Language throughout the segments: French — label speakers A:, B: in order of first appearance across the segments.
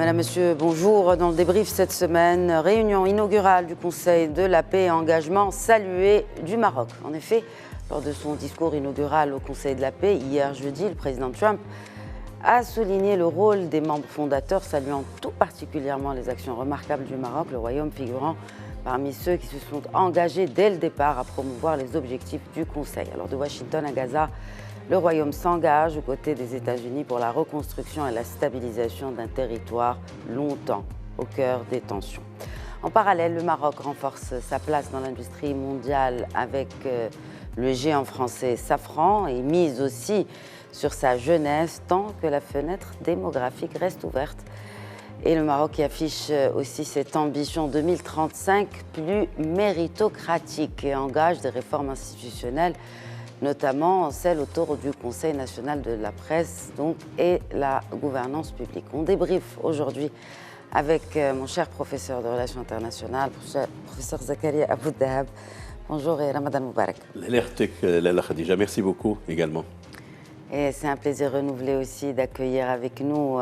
A: Madame, Monsieur, bonjour. Dans le débrief cette semaine, réunion inaugurale du Conseil de la paix et engagement salué du Maroc. En effet, lors de son discours inaugural au Conseil de la paix, hier jeudi, le président Trump a souligné le rôle des membres fondateurs, saluant tout particulièrement les actions remarquables du Maroc, le royaume figurant parmi ceux qui se sont engagés dès le départ à promouvoir les objectifs du Conseil. Alors de Washington à Gaza, le Royaume s'engage aux côtés des États-Unis pour la reconstruction et la stabilisation d'un territoire longtemps au cœur des tensions. En parallèle, le Maroc renforce sa place dans l'industrie mondiale avec le géant français Safran et mise aussi sur sa jeunesse tant que la fenêtre démographique reste ouverte. Et le Maroc qui affiche aussi cette ambition 2035 plus méritocratique et engage des réformes institutionnelles, notamment celle autour du Conseil national de la presse donc, et la gouvernance publique. On débriefe aujourd'hui avec mon cher professeur de relations internationales, professeur Zakaria Aboudahab. Bonjour et Ramadan Moubarak.
B: Khadija, merci beaucoup également.
A: Et c'est un plaisir renouvelé aussi d'accueillir avec nous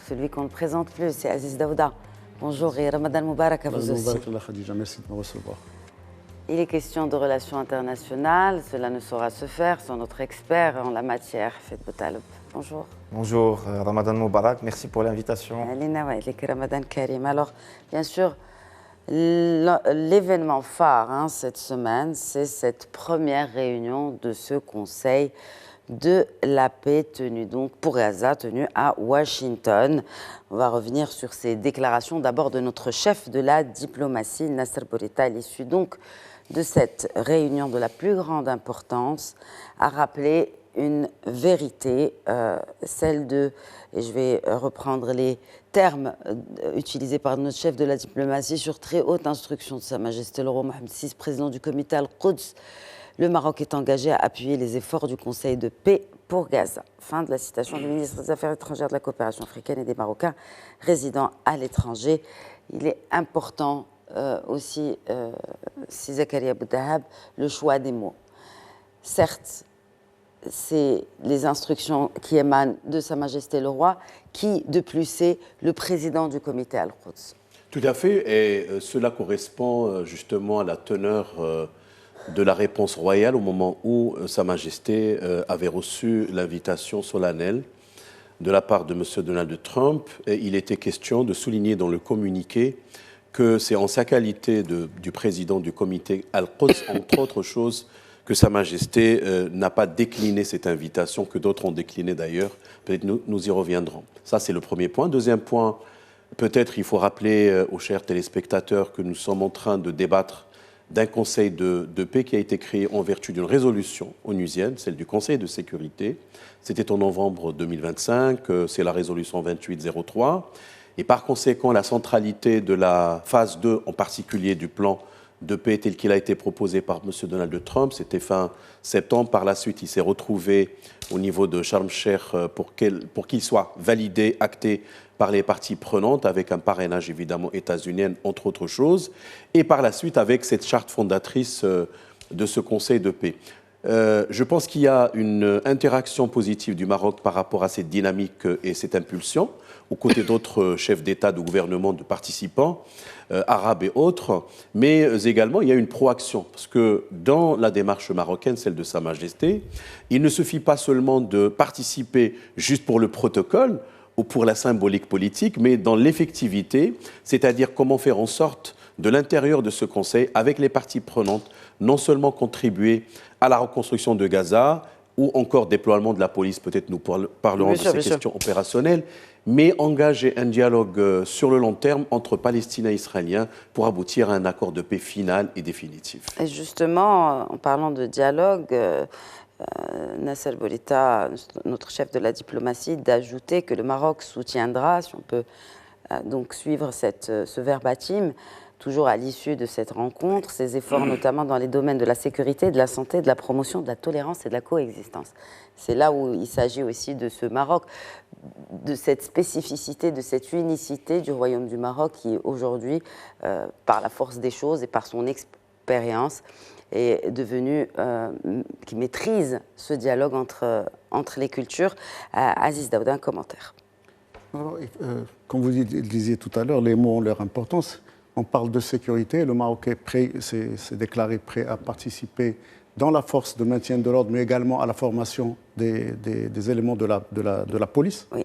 A: celui qu'on ne présente plus, c'est Aziz Daouda. Bonjour et Ramadan Moubarak à vous aussi.
C: Khadija, merci de me recevoir.
A: Il est question de relations internationales, cela ne saura se faire sans notre expert en la matière, Feth Boutaleb. Bonjour.
D: Bonjour, Ramadan Moubarak, merci pour l'invitation.
A: Ramadan Karim. Alors, bien sûr, l'événement phare cette semaine, c'est cette première réunion de ce Conseil de la paix tenue donc pour Gaza, tenue à Washington. On va revenir sur ces déclarations d'abord de notre chef de la diplomatie, Nasser Bourita, à l'issue donc de cette réunion de la plus grande importance, a rappelé une vérité, celle de, et je vais reprendre les termes utilisés par notre chef de la diplomatie, sur très haute instruction de Sa Majesté le roi Mohammed VI, président du comité Al-Quds, le Maroc est engagé à appuyer les efforts du Conseil de paix pour Gaza. Fin de la citation du ministre des Affaires étrangères de la coopération africaine et des Marocains résidant à l'étranger. Il est important aussi, si Zakaria Aboudahab, le choix des mots. Certes, c'est les instructions qui émanent de Sa Majesté le Roi, qui, de plus, c'est le président du comité Al-Quds.
B: Tout à fait, et cela correspond justement à la teneur de la réponse royale au moment où Sa Majesté avait reçu l'invitation solennelle de la part de M. Donald Trump. Et il était question de souligner dans le communiqué que c'est en sa qualité du président du comité Al-Quds, entre autres choses, que Sa Majesté n'a pas décliné cette invitation, que d'autres ont décliné d'ailleurs. Peut-être nous y reviendrons. Ça, c'est le premier point. Deuxième point, peut-être il faut rappeler aux chers téléspectateurs que nous sommes en train de débattre d'un conseil de paix qui a été créé en vertu d'une résolution onusienne, celle du Conseil de sécurité. C'était en novembre 2025, c'est la résolution 2803. Et par conséquent, la centralité de la phase 2, en particulier du plan de paix tel qu'il a été proposé par M. Donald Trump, c'était fin septembre. Par la suite, il s'est retrouvé au niveau de Sharm el-Sheikh pour qu'il soit validé, acté par les parties prenantes, avec un parrainage évidemment états-unien, entre autres choses, et par la suite avec cette charte fondatrice de ce Conseil de paix. Je pense qu'il y a une interaction positive du Maroc par rapport à cette dynamique et cette impulsion, aux côtés d'autres chefs d'État, de gouvernement, de participants, arabes et autres, mais également il y a une proaction, parce que dans la démarche marocaine, celle de Sa Majesté, il ne suffit pas seulement de participer juste pour le protocole ou pour la symbolique politique, mais dans l'effectivité, c'est-à-dire comment faire en sorte de l'intérieur de ce Conseil, avec les parties prenantes, non seulement contribuer à la reconstruction de Gaza, ou encore déploiement de la police, peut-être nous parlerons de ces questions opérationnelles, mais engager un dialogue sur le long terme entre Palestiniens et Israéliens pour aboutir à un accord de paix final et définitif.
A: Et justement, en parlant de dialogue, Nasser Bourita, notre chef de la diplomatie, d'ajouter que le Maroc soutiendra, si on peut donc suivre ce verbatim, toujours à l'issue de cette rencontre, ses efforts notamment dans les domaines de la sécurité, de la santé, de la promotion, de la tolérance et de la coexistence. C'est là où il s'agit aussi de ce Maroc, de cette spécificité, de cette unicité du Royaume du Maroc qui aujourd'hui, par la force des choses et par son expérience, est devenu, qui maîtrise ce dialogue entre les cultures. Aziz Daouda, un commentaire.
C: Alors, comme vous le disiez tout à l'heure, les mots ont leur importance. On parle de sécurité. Le Maroc s'est déclaré prêt à participer dans la force de maintien de l'ordre, mais également à la formation des éléments de la police,
A: Oui.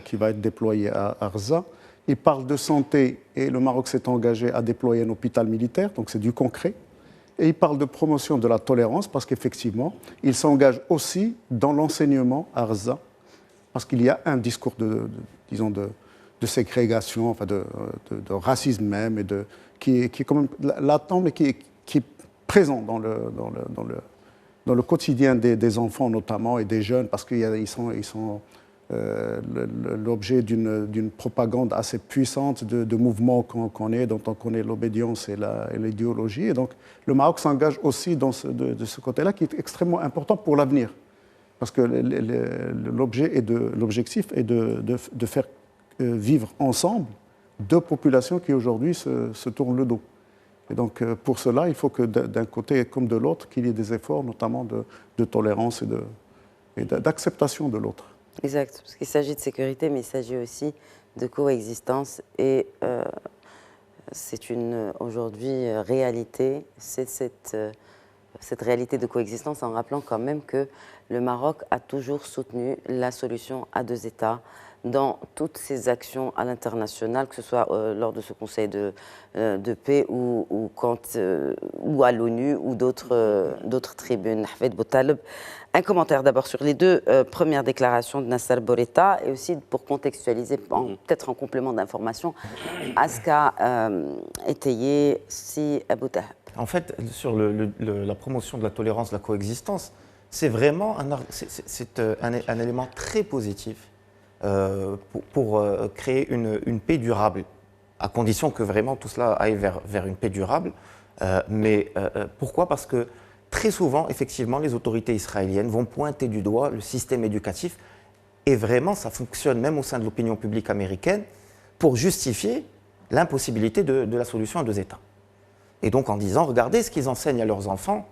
C: Qui va être déployée à Arza. Il parle de santé et le Maroc s'est engagé à déployer un hôpital militaire, donc c'est du concret. Et il parle de promotion de la tolérance parce qu'effectivement, il s'engage aussi dans l'enseignement à Arza, parce qu'il y a un discours disons de ségrégation, enfin de racisme même, et qui est quand même latent, mais qui est présent dans le quotidien des enfants notamment et des jeunes, parce qu'ils sont l'objet d'une propagande assez puissante de mouvements qu'on connaît, dont on connaît l'obédience et l'idéologie. Et donc le Maroc s'engage aussi de ce côté-là, qui est extrêmement important pour l'avenir. Parce que l'objectif est de faire vivre ensemble deux populations qui aujourd'hui se tournent le dos. Et donc pour cela, il faut que d'un côté comme de l'autre, qu'il y ait des efforts, notamment de tolérance et d'acceptation de l'autre.
A: Exact, parce qu'il s'agit de sécurité, mais il s'agit aussi de coexistence. Et c'est une aujourd'hui réalité, c'est cette réalité de coexistence, en rappelant quand même que le Maroc a toujours soutenu la solution à deux États dans toutes ses actions à l'international, que ce soit lors de ce Conseil de paix ou à l'ONU ou d'autres tribunes. Hafed Boutaleb, un commentaire d'abord sur les deux premières déclarations de Nasser Bourita et aussi pour contextualiser, peut-être en complément d'information, à ce qu'a étayé Si Abou Tahab.
D: En fait, sur la promotion de la tolérance, de la coexistence, c'est vraiment un élément très positif pour créer une paix durable, à condition que vraiment tout cela aille vers une paix durable. Pourquoi ? Parce que très souvent, effectivement, les autorités israéliennes vont pointer du doigt le système éducatif, et vraiment, ça fonctionne même au sein de l'opinion publique américaine pour justifier l'impossibilité de la solution à deux États. Et donc en disant, regardez ce qu'ils enseignent à leurs enfants,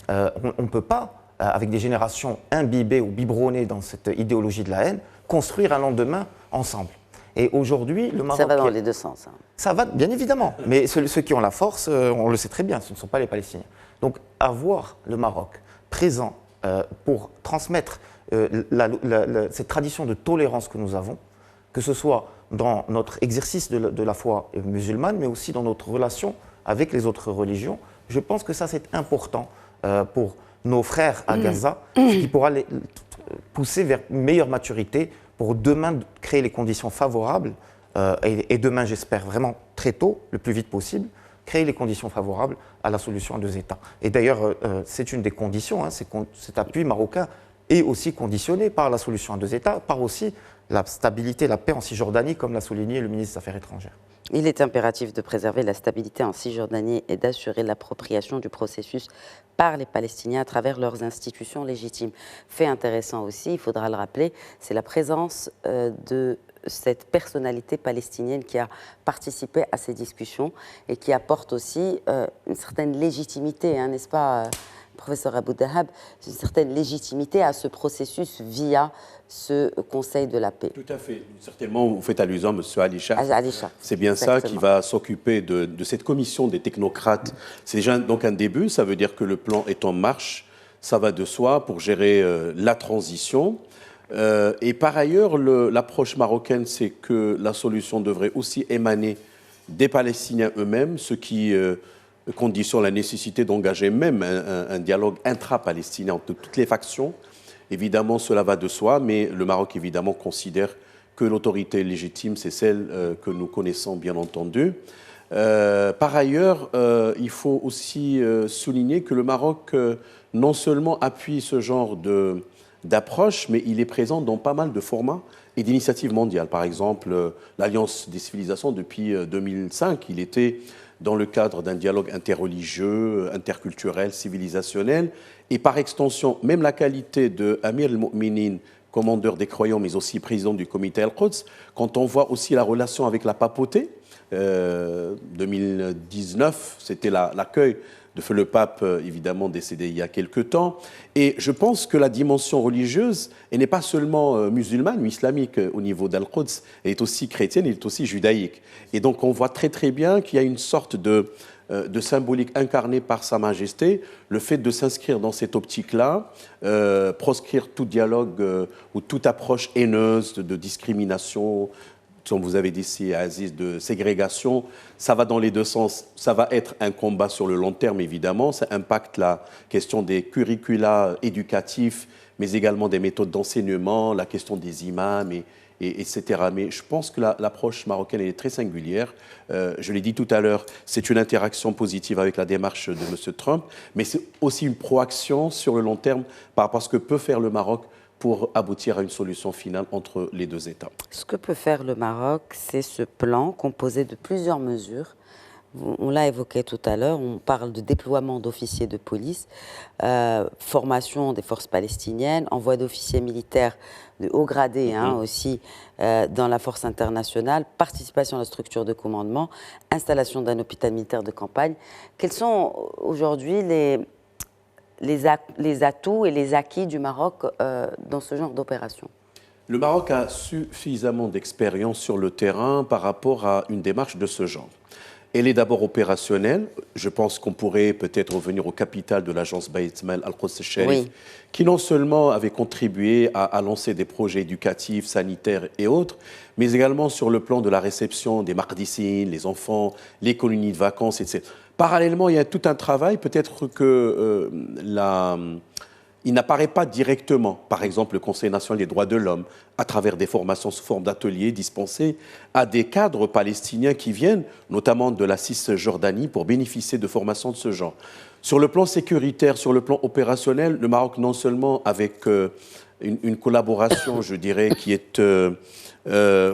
D: on ne peut pas, avec des générations imbibées ou biberonnées dans cette idéologie de la haine, construire un lendemain ensemble. Et aujourd'hui, le Maroc...
A: Ça va dans les deux sens. Hein.
D: Ça va, bien évidemment. Mais ceux qui ont la force, on le sait très bien, ce ne sont pas les Palestiniens. Donc avoir le Maroc présent pour transmettre cette tradition de tolérance que nous avons, que ce soit dans notre exercice de la foi musulmane, mais aussi dans notre relation avec les autres religions, je pense que ça c'est important pour nos frères à Gaza, ce qui pourra les pousser vers une meilleure maturité pour demain créer les conditions favorables, et demain j'espère vraiment très tôt, le plus vite possible, créer les conditions favorables à la solution à deux États. Et d'ailleurs, c'est une des conditions, hein, cet appui marocain est aussi conditionné par la solution à deux États, par aussi la stabilité, la paix en Cisjordanie, comme l'a souligné le ministre des Affaires étrangères.
A: Il est impératif de préserver la stabilité en Cisjordanie et d'assurer l'appropriation du processus par les Palestiniens à travers leurs institutions légitimes. Fait intéressant aussi, il faudra le rappeler, c'est la présence de cette personnalité palestinienne qui a participé à ces discussions et qui apporte aussi une certaine légitimité, hein, n'est-ce pas, professeur Abou Tahab, une certaine légitimité à ce processus via ce Conseil de la paix.
B: Tout à fait. Certainement, vous faites allusion à M. Ali Shah. C'est bien
A: exactement
B: ça qui va s'occuper de cette commission des technocrates. C'est déjà donc un début, ça veut dire que le plan est en marche, ça va de soi pour gérer la transition. Et par ailleurs, l'approche marocaine, c'est que la solution devrait aussi émaner des Palestiniens eux-mêmes, ce qui conditionne la nécessité d'engager même un dialogue intra-palestinien entre toutes les factions. Évidemment, cela va de soi, mais le Maroc, évidemment, considère que l'autorité légitime, c'est celle que nous connaissons, bien entendu. Par ailleurs, il faut aussi souligner que le Maroc non seulement appuie ce genre d'approche, mais il est présent dans pas mal de formats et d'initiatives mondiales. Par exemple, l'Alliance des civilisations, depuis 2005, il était dans le cadre d'un dialogue interreligieux, interculturel, civilisationnel, et par extension, même la qualité de Amir al-Mu'minin, commandeur des croyants, mais aussi président du comité Al-Quds, quand on voit aussi la relation avec la papauté, 2019, c'était l'accueil feu le pape, évidemment, décédé il y a quelque temps. Et je pense que la dimension religieuse, elle n'est pas seulement musulmane ou islamique au niveau d'Al-Quds, elle est aussi chrétienne, elle est aussi judaïque. Et donc on voit très très bien qu'il y a une sorte de symbolique incarnée par Sa Majesté, le fait de s'inscrire dans cette optique-là, proscrire tout dialogue ou toute approche haineuse de discrimination, comme vous avez dit ici, Aziz, de ségrégation, ça va dans les deux sens. Ça va être un combat sur le long terme, évidemment. Ça impacte la question des curricula éducatifs, mais également des méthodes d'enseignement, la question des imams, etc. Mais je pense que l'approche marocaine est très singulière. Je l'ai dit tout à l'heure, c'est une interaction positive avec la démarche de M. Trump, mais c'est aussi une proaction sur le long terme par rapport à ce que peut faire le Maroc pour aboutir à une solution finale entre les deux États.
A: Ce que peut faire le Maroc, c'est ce plan composé de plusieurs mesures. On l'a évoqué tout à l'heure, on parle de déploiement d'officiers de police, formation des forces palestiniennes, envoi d'officiers militaires de haut gradé aussi dans la force internationale, participation à la structure de commandement, installation d'un hôpital militaire de campagne. Quels sont aujourd'hui les atouts et les acquis du Maroc dans ce genre d'opération?
B: Le Maroc a suffisamment d'expérience sur le terrain par rapport à une démarche de ce genre. Elle est d'abord opérationnelle. Je pense qu'on pourrait peut-être revenir au capital de l'agence Bayt Mal Al-Quds Sharif, qui non seulement avait contribué à lancer des projets éducatifs, sanitaires et autres, mais également sur le plan de la réception des mardissines, les enfants, les colonies de vacances, etc. Parallèlement, il y a tout un travail, peut-être que il n'apparaît pas directement. Par exemple, le Conseil national des droits de l'homme, à travers des formations sous forme d'ateliers dispensés à des cadres palestiniens qui viennent, notamment de la Cisjordanie, pour bénéficier de formations de ce genre. Sur le plan sécuritaire, sur le plan opérationnel, le Maroc, non seulement avec une collaboration, je dirais, qui est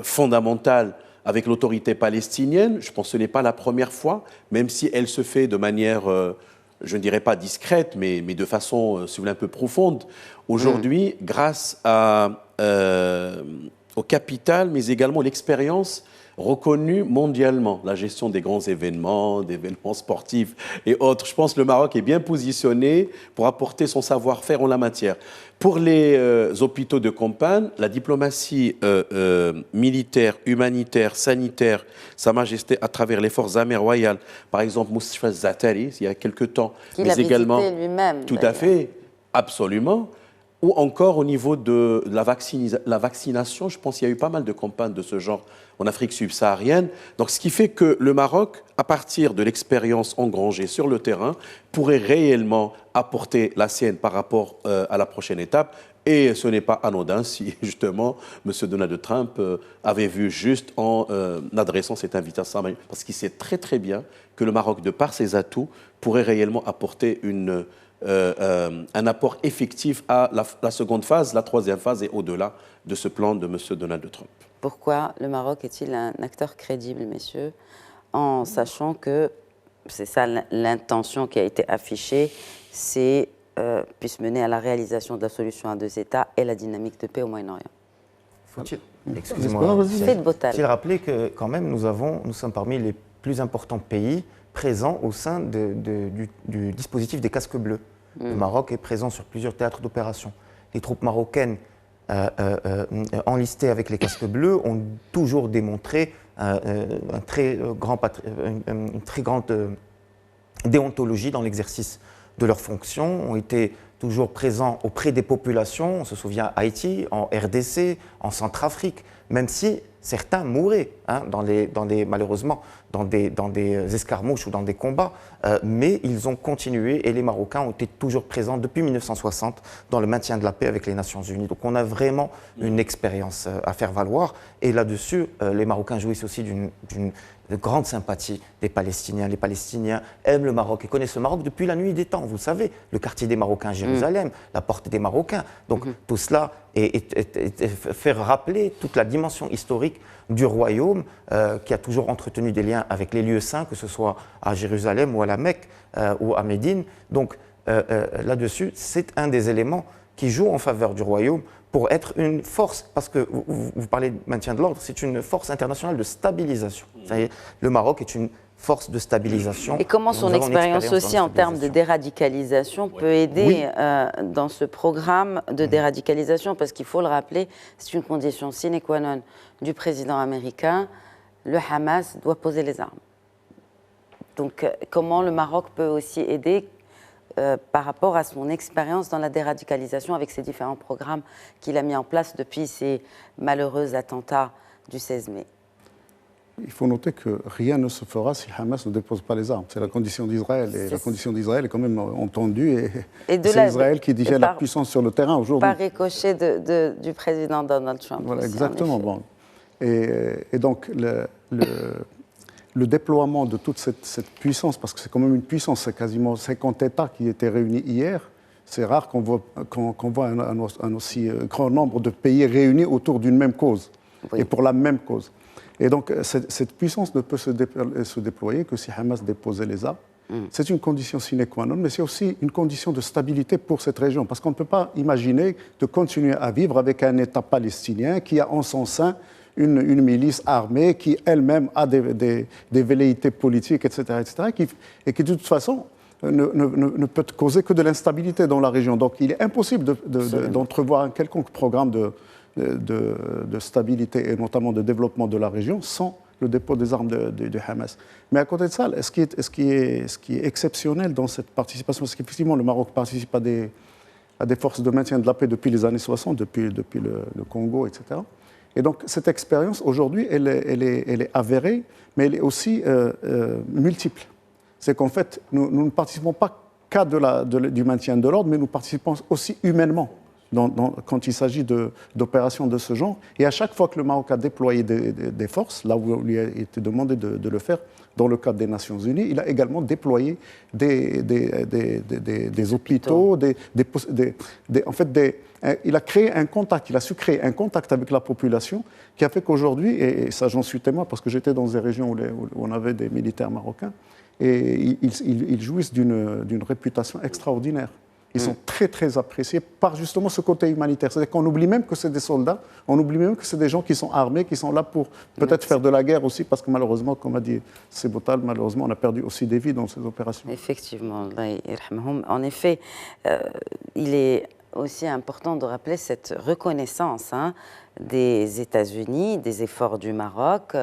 B: fondamentale avec l'autorité palestinienne, je pense que ce n'est pas la première fois, même si elle se fait de manière... je ne dirais pas discrète, mais de façon, si vous voulez, un peu profonde. Aujourd'hui, grâce au capital, mais également l'expérience reconnue mondialement, la gestion des grands événements, d'événements sportifs et autres. Je pense que le Maroc est bien positionné pour apporter son savoir-faire en la matière. Pour les hôpitaux de campagne, la diplomatie militaire, humanitaire, sanitaire, Sa Majesté à travers les forces armées royales, par exemple Moustapha Zaatari, il y a quelque temps,
A: qu'il a visité lui-même.
B: Tout à fait, absolument. Ou encore au niveau de la vaccination, je pense qu'il y a eu pas mal de campagnes de ce genre en Afrique subsaharienne. Donc, ce qui fait que le Maroc, à partir de l'expérience engrangée sur le terrain, pourrait réellement apporter la sienne par rapport à la prochaine étape. Et ce n'est pas anodin si, justement, M. Donald Trump avait vu juste en adressant cette invitation, parce qu'il sait très très bien que le Maroc, de par ses atouts, pourrait réellement apporter un apport effectif à la seconde phase, la troisième phase et au-delà de ce plan de M. Donald Trump.
A: Pourquoi le Maroc est-il un acteur crédible, messieurs, en sachant que c'est ça l'intention qui a été affichée, c'est puisse mener à la réalisation de la solution à deux États et la dynamique de paix au Moyen-Orient?
D: Faut-il, excusez-moi,
A: faut-il
D: rappeler que quand même nous sommes parmi les plus importants pays présents au sein du dispositif des casques bleus. Le Maroc est présent sur plusieurs théâtres d'opération. Les troupes marocaines enlistées avec les casques bleus ont toujours démontré une très grande déontologie dans l'exercice de leurs fonctions, ont été toujours présents auprès des populations. On se souvient à Haïti, en RDC, en Centrafrique, même si certains mouraient, malheureusement, dans des escarmouches ou dans des combats, mais ils ont continué et les Marocains ont été toujours présents depuis 1960 dans le maintien de la paix avec les Nations Unies. Donc on a vraiment une expérience à faire valoir et là-dessus, les Marocains jouissent aussi d'une grande sympathie des Palestiniens. Les Palestiniens aiment le Maroc et connaissent le Maroc depuis la nuit des temps. Vous savez, le quartier des Marocains à Jérusalem, la porte des Marocains. Donc tout cela fait rappeler toute la dimension historique du royaume qui a toujours entretenu des liens avec les lieux saints, que ce soit à Jérusalem ou à la Mecque ou à Médine. Donc là-dessus, c'est un des éléments qui joue en faveur du royaume pour être une force, parce que vous parlez de maintien de l'ordre, c'est une force internationale de stabilisation. Le Maroc est une force de stabilisation.
A: Et comment son expérience aussi en termes de déradicalisation peut aider dans ce programme de déradicalisation? Parce qu'il faut le rappeler, c'est une condition sine qua non du président américain. Le Hamas doit poser les armes. Donc comment le Maroc peut aussi aider par rapport à son expérience dans la déradicalisation avec ces différents programmes qu'il a mis en place depuis ces malheureux attentats du 16 mai?
C: Il faut noter que rien ne se fera si Hamas ne dépose pas les armes. C'est la condition d'Israël. Et la condition d'Israël est quand même entendue. Et c'est Israël qui digère la puissance sur le terrain aujourd'hui.
A: Par ricochet du président Donald Trump.
C: Voilà, aussi, exactement. Bon. Et donc, le déploiement de toute cette puissance, parce que c'est quand même une puissance, c'est quasiment 50 États qui étaient réunis hier. C'est rare qu'on voit un aussi grand nombre de pays réunis autour d'une même cause, et pour la même cause. Et donc, cette puissance ne peut se déployer que si Hamas déposait les armes. C'est une condition sine qua non, mais c'est aussi une condition de stabilité pour cette région, parce qu'on ne peut pas imaginer de continuer à vivre avec un État palestinien qui a en son sein une milice armée qui elle-même a des velléités politiques, etc., et qui de toute façon ne peut causer que de l'instabilité dans la région. Donc il est impossible d'entrevoir un quelconque programme de stabilité et notamment de développement de la région sans le dépôt des armes de Hamas. Mais à côté de ça, ce qui est exceptionnel dans cette participation, c'est qu'effectivement le Maroc participe à des forces de maintien de la paix depuis les années 60, depuis le Congo, etc. Et donc cette expérience, aujourd'hui, elle est avérée, mais elle est aussi multiple. C'est qu'en fait, nous ne participons pas qu'à du maintien de l'ordre, mais nous participons aussi humainement quand il s'agit d'opérations de ce genre. Et à chaque fois que le Maroc a déployé des forces, là où il lui a été demandé de le faire, dans le cadre des Nations Unies, il a également déployé des hôpitaux, il a créé un contact, il a su créer un contact avec la population qui a fait qu'aujourd'hui, et ça j'en suis témoin parce que j'étais dans des régions où on avait des militaires marocains, et ils jouissent d'une réputation extraordinaire. Ils sont très, très appréciés par justement ce côté humanitaire. C'est-à-dire qu'on oublie même que c'est des soldats, on oublie même que c'est des gens qui sont armés, qui sont là pour peut-être faire de la guerre aussi, parce que malheureusement, comme a dit Sebotal, malheureusement, on a perdu aussi des vies dans ces opérations.
A: Effectivement. En effet, il est aussi important de rappeler cette reconnaissance des États-Unis, des efforts du Maroc,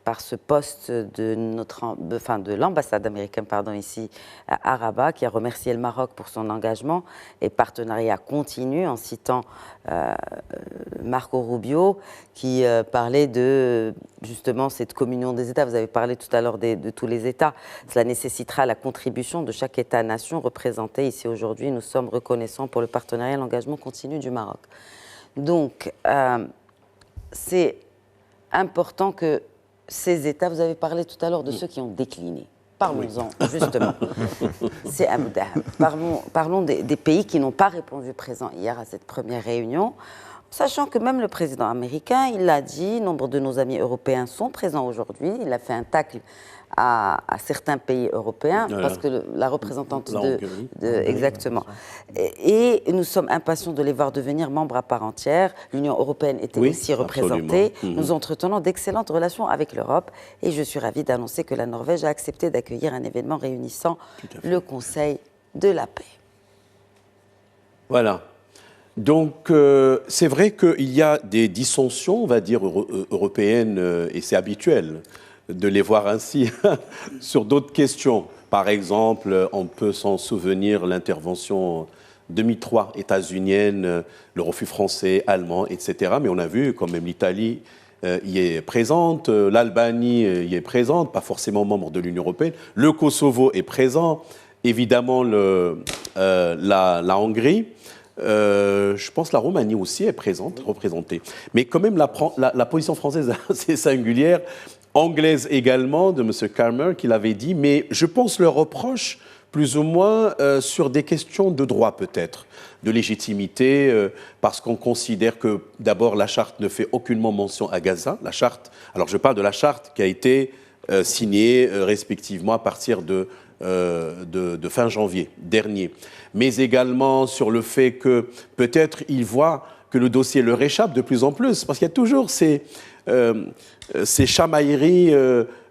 A: par ce poste de l'ambassade américaine ici à Rabat, qui a remercié le Maroc pour son engagement et partenariat continu, en citant Marco Rubio, qui parlait de justement cette communion des États. Vous avez parlé tout à l'heure de tous les États. Cela nécessitera la contribution de chaque État-nation représenté ici aujourd'hui. Nous sommes reconnaissants pour le partenariat et l'engagement continu du Maroc. Donc, c'est important que ces États, vous avez parlé tout à l'heure de ceux qui ont décliné. Parlons-en, justement. Parlons des pays qui n'ont pas répondu présent hier à cette première réunion, sachant que même le président américain, il l'a dit, nombre de nos amis européens sont présents aujourd'hui. Il a fait un tacle à certains pays européens, parce que la représentante exactement. Et nous sommes impatients de les voir devenir membres à part entière. L'Union européenne était aussi représentée. Nous entretenons d'excellentes relations avec l'Europe. Et je suis ravie d'annoncer que la Norvège a accepté d'accueillir un événement réunissant le Conseil de la paix.
B: Voilà. Donc, c'est vrai qu'il y a des dissensions, on va dire, européennes, et c'est habituel de les voir ainsi sur d'autres questions. Par exemple, on peut s'en souvenir, l'intervention 2003 états-unienne, le refus français, allemand, etc. Mais on a vu quand même l'Italie y est présente, l'Albanie y est présente, pas forcément membre de l'Union européenne, le Kosovo est présent, évidemment la Hongrie. Je pense que la Roumanie aussi est représentée. Mais quand même, la position française, c'est singulière, anglaise également, de M. Carmer, qui l'avait dit, mais je pense le reproche plus ou moins sur des questions de droit peut-être, de légitimité, parce qu'on considère que d'abord la charte ne fait aucunement mention à Gaza. La charte, alors je parle de la charte qui a été signée respectivement à partir de fin janvier dernier, mais également sur le fait que peut-être il voit que le dossier leur échappe de plus en plus, parce qu'il y a toujours ces chamailleries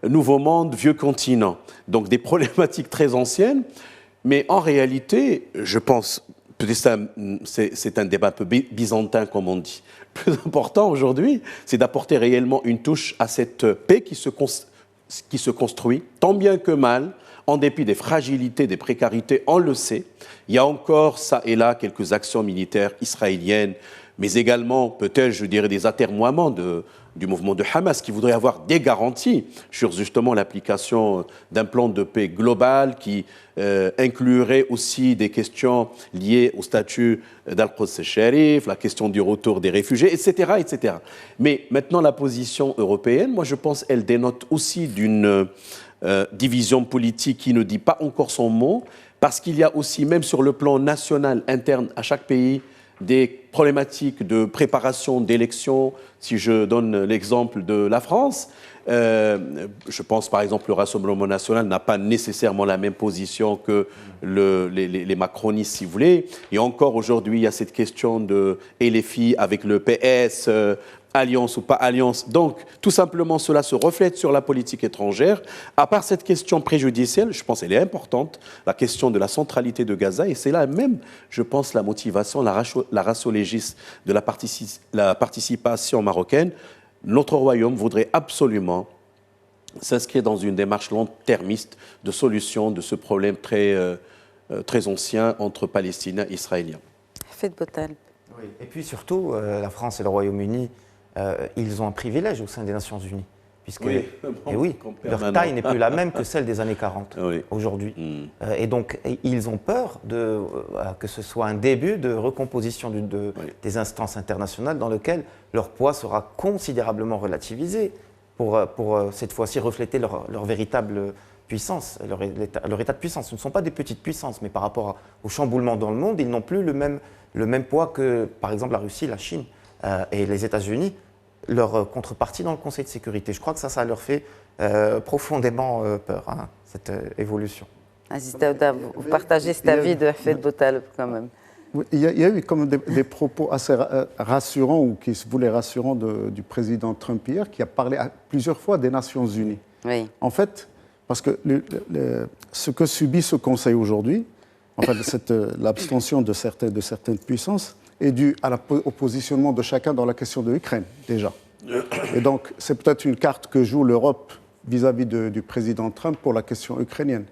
B: Nouveau Monde, Vieux Continent. Donc des problématiques très anciennes, mais en réalité, je pense, peut-être c'est un débat un peu byzantin, comme on dit. Le plus important aujourd'hui, c'est d'apporter réellement une touche à cette paix qui se construit, tant bien que mal, en dépit des fragilités, des précarités, on le sait. Il y a encore, ça et là, quelques actions militaires israéliennes, mais également, peut-être, je dirais, des atermoiements du mouvement de Hamas qui voudrait avoir des garanties sur justement l'application d'un plan de paix global qui inclurait aussi des questions liées au statut d'Al-Quds al-Sharif, la question du retour des réfugiés, etc., etc. Mais maintenant, la position européenne, moi je pense, elle dénote aussi d'une division politique qui ne dit pas encore son mot, parce qu'il y a aussi, même sur le plan national, interne à chaque pays, des problématiques de préparation d'élections. Si je donne l'exemple de la France, je pense par exemple le Rassemblement national n'a pas nécessairement la même position que les macronistes, si vous voulez. Et encore aujourd'hui, il y a cette question de LFI avec le PS, alliance ou pas alliance. Donc, tout simplement, cela se reflète sur la politique étrangère. À part cette question préjudicielle, je pense qu'elle est importante, la question de la centralité de Gaza, et c'est là même, je pense, la motivation, la ratio legis de la participation marocaine. Notre royaume voudrait absolument s'inscrire dans une démarche long-termiste de solution de ce problème très ancien entre Palestiniens et Israéliens.
A: Faites Botal.
D: Oui. Et puis surtout, la France et le Royaume-Uni, ils ont un privilège au sein des Nations Unies. Puisque,
B: oui,
D: et oui, leur taille n'est plus la même que celle des années 40 aujourd'hui. Et donc, ils ont peur que ce soit un début de recomposition des instances internationales dans lequel leur poids sera considérablement relativisé pour cette fois-ci refléter leur véritable puissance, leur état de puissance. Ce ne sont pas des petites puissances, mais par rapport au chamboulement dans le monde, ils n'ont plus le même poids que, par exemple, la Russie, la Chine et les États-Unis. Leur contrepartie dans le Conseil de sécurité. Je crois que ça leur fait profondément peur, cette évolution.
A: Aziz Daouda, vous partagez cet avis de Hafed Botal quand même.
C: Oui, il y a eu comme des propos assez rassurants, ou qui se voulaient rassurants du président Trump hier, qui a parlé plusieurs fois des Nations Unies.
A: Oui.
C: En fait, parce que ce que subit ce Conseil aujourd'hui, en fait, l'abstention de certaines puissances, est due au positionnement de chacun dans la question de l'Ukraine, déjà. Et donc, c'est peut-être une carte que joue l'Europe vis-à-vis du président Trump pour la question ukrainienne.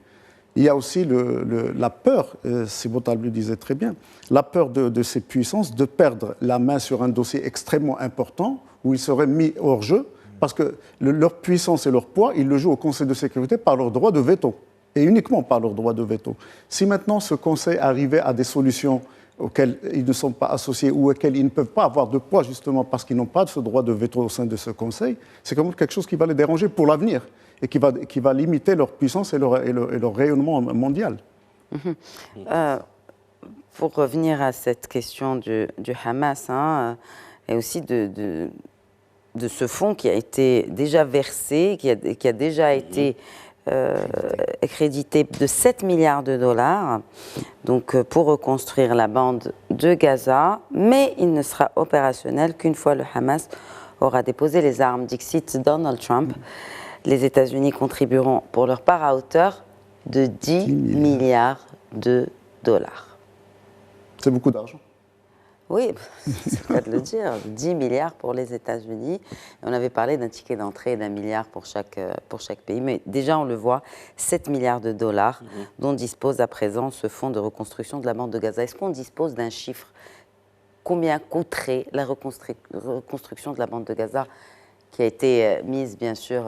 C: Il y a aussi la peur, Botal le disait très bien, la peur de ces puissances de perdre la main sur un dossier extrêmement important où ils seraient mis hors jeu, parce que leur puissance et leur poids, ils le jouent au Conseil de sécurité par leur droit de veto, et uniquement par leur droit de veto. Si maintenant ce Conseil arrivait à des solutions auxquels ils ne sont pas associés ou auxquels ils ne peuvent pas avoir de poids justement parce qu'ils n'ont pas ce droit de veto au sein de ce Conseil, c'est quand même quelque chose qui va les déranger pour l'avenir et qui va limiter leur puissance et leur rayonnement mondial.
A: Pour revenir à cette question du Hamas, et aussi de ce fonds qui a été déjà versé, qui a déjà été crédité de 7 milliards de dollars donc, pour reconstruire la bande de Gaza, mais il ne sera opérationnel qu'une fois le Hamas aura déposé les armes, dixit Donald Trump. Les États-Unis contribueront pour leur part à hauteur de 10 milliards de dollars.
C: C'est beaucoup d'argent.
A: Oui, c'est pas de le dire, 10 milliards pour les États-Unis. On avait parlé d'un ticket d'entrée d'1 milliard pour chaque pays, mais déjà on le voit, 7 milliards de dollars dont dispose à présent ce fonds de reconstruction de la bande de Gaza. Est-ce qu'on dispose d'un chiffre? Combien coûterait la reconstruction de la bande de Gaza qui a été mise bien sûr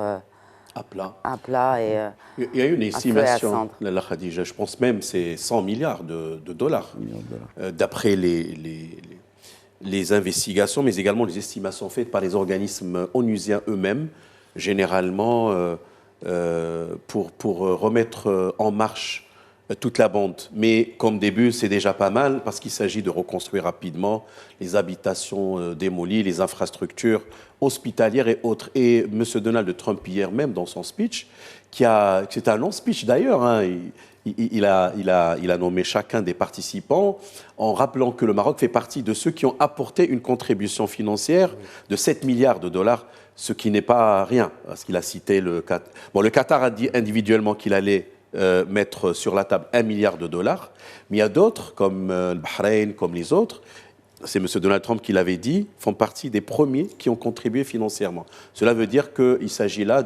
A: à plat et
B: il y a une estimation, la Khadija, je pense même c'est 100 milliards de dollars, d'après les investigations, mais également les estimations faites par les organismes onusiens eux-mêmes, généralement pour remettre en marche toute la bande. Mais comme début, c'est déjà pas mal parce qu'il s'agit de reconstruire rapidement les habitations démolies, les infrastructures hospitalières et autres. Et M. Donald Trump, hier même, dans son speech, c'était un long speech d'ailleurs, hein, il a nommé chacun des participants en rappelant que le Maroc fait partie de ceux qui ont apporté une contribution financière de 7 milliards de dollars, ce qui n'est pas rien, parce qu'il a cité le Qatar. Bon, le Qatar a dit individuellement qu'il allait mettre sur la table 1 milliard de dollars, mais il y a d'autres, comme le Bahreïn, comme les autres, c'est M. Donald Trump qui l'avait dit, font partie des premiers qui ont contribué financièrement. Cela veut dire qu'il s'agit là